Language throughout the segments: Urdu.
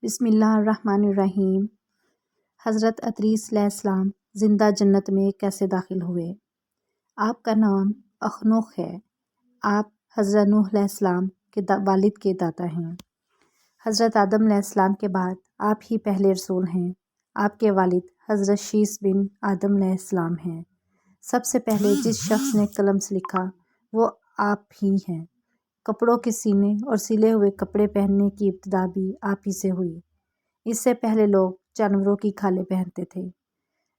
بسم اللہ الرحمن الرحیم۔ حضرت ادریس علیہ السلام زندہ جنت میں کیسے داخل ہوئے؟ آپ کا نام اخنوخ ہے۔ آپ حضرت نوح علیہ السلام کے والد کے دادا ہیں۔ حضرت آدم علیہ السلام کے بعد آپ ہی پہلے رسول ہیں۔ آپ کے والد حضرت شیث بن آدم علیہ السلام ہیں۔ سب سے پہلے جس شخص نے قلم سے لکھا وہ آپ ہی ہیں۔ کپڑوں کے سینے اور سلے ہوئے کپڑے پہننے کی ابتدا بھی آپ ہی سے ہوئی۔ اس سے پہلے لوگ جانوروں کی کھالیں پہنتے تھے۔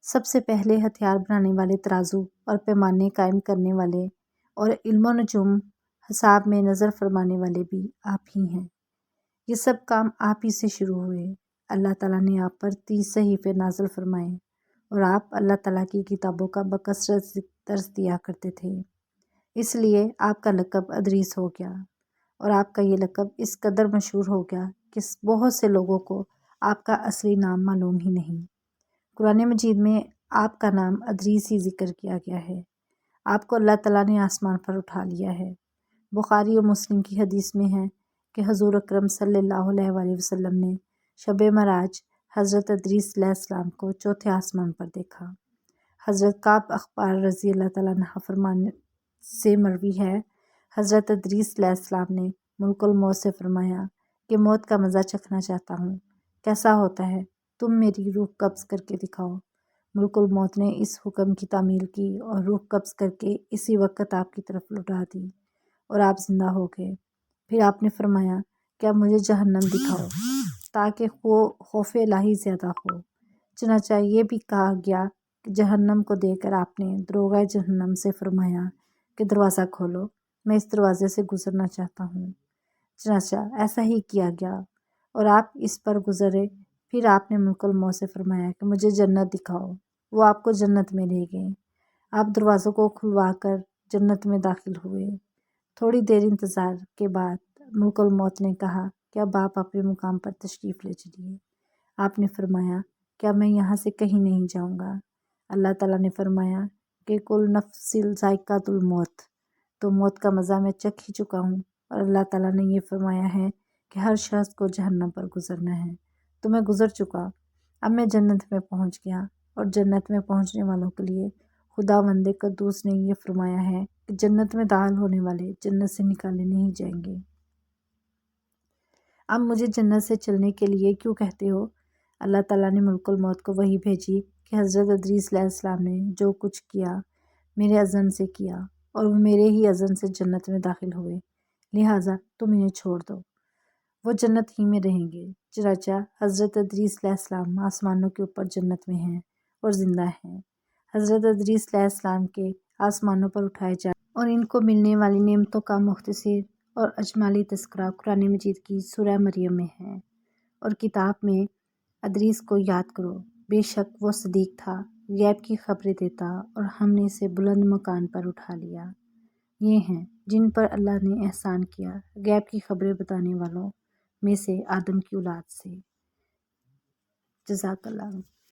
سب سے پہلے ہتھیار بنانے والے، ترازو اور پیمانے قائم کرنے والے اور علم و نجوم حساب میں نظر فرمانے والے بھی آپ ہی ہیں۔ یہ سب کام آپ ہی سے شروع ہوئے۔ اللہ تعالیٰ نے آپ پر 30 صحیفے نازل فرمائے اور آپ اللہ تعالیٰ کی کتابوں کا بکثرت درس دیا کرتے تھے۔ اس لیے آپ کا لقب ادریس ہو گیا، اور آپ کا یہ لقب اس قدر مشہور ہو گیا کہ بہت سے لوگوں کو آپ کا اصلی نام معلوم ہی نہیں۔ قرآن مجید میں آپ کا نام ادریس ہی ذکر کیا گیا ہے۔ آپ کو اللہ تعالیٰ نے آسمان پر اٹھا لیا ہے۔ بخاری و مسلم کی حدیث میں ہے کہ حضور اکرم صلی اللہ علیہ وآلہ وسلم نے شب معراج حضرت ادریس علیہ السلام کو چوتھے آسمان پر دیکھا۔ حضرت کعب اخبار رضی اللہ تعالیٰ عنہ فرمانے سے مروی ہے، حضرت ادریس علیہ السلام نے ملک الموت سے فرمایا کہ موت کا مزہ چکھنا چاہتا ہوں، کیسا ہوتا ہے؟ تم میری روح قبض کر کے دکھاؤ۔ ملک الموت نے اس حکم کی تعمیل کی اور روح قبض کر کے اسی وقت آپ کی طرف لوٹا دی اور آپ زندہ ہو گئے۔ پھر آپ نے فرمایا کہ اب مجھے جہنم دکھاؤ تاکہ خوف الہی زیادہ ہو۔ چنانچہ یہ بھی کہا گیا کہ جہنم کو دیکھ کر آپ نے دروغہ جہنم سے فرمایا کہ دروازہ کھولو، میں اس دروازے سے گزرنا چاہتا ہوں۔ چنانچہ ایسا ہی کیا گیا اور آپ اس پر گزرے۔ پھر آپ نے ملک الموت سے فرمایا کہ مجھے جنت دکھاؤ، وہ آپ کو جنت میں لے گئے۔ آپ دروازوں کو کھلوا کر جنت میں داخل ہوئے۔ تھوڑی دیر انتظار کے بعد ملک الموت نے کہا کہ اب آپ اپنے مقام پر تشریف لے چلیے۔ آپ نے فرمایا کہ اب میں یہاں سے کہیں نہیں جاؤں گا۔ اللہ تعالیٰ نے فرمایا کہ کل نفس ذائقۃ الموت، تو موت کا مزہ میں چکھ ہی چکا ہوں، اور اللہ تعالیٰ نے یہ فرمایا ہے کہ ہر شخص کو جہنم پر گزرنا ہے، تو میں گزر چکا۔ اب میں جنت میں پہنچ گیا، اور جنت میں پہنچنے والوں کے لیے خداوند قدوس نے یہ فرمایا ہے کہ جنت میں داخل ہونے والے جنت سے نکالے نہیں جائیں گے۔ اب مجھے جنت سے چلنے کے لیے کیوں کہتے ہو؟ اللہ تعالیٰ نے ملک الموت کو وحی بھیجی کہ حضرت ادریس علیہ السلام نے جو کچھ کیا میرے اذن سے کیا، اور وہ میرے ہی اذن سے جنت میں داخل ہوئے، لہٰذا تم انہیں چھوڑ دو، وہ جنت ہی میں رہیں گے۔ چنانچہ حضرت ادریس علیہ السلام آسمانوں کے اوپر جنت میں ہیں اور زندہ ہیں۔ حضرت ادریس علیہ السلام کے آسمانوں پر اٹھائے جانے اور ان کو ملنے والی نعمتوں کا مختصر اور اجمالی تذکرہ قرآن مجید کی سورہ مریم میں ہے۔ اور کتاب میں ادریس کو یاد کرو، بے شک وہ صدیق تھا، غیب کی خبریں دیتا، اور ہم نے اسے بلند مکان پر اٹھا لیا۔ یہ ہیں جن پر اللہ نے احسان کیا، غیب کی خبریں بتانے والوں میں سے آدم کی اولاد سے۔ جزاک اللہ۔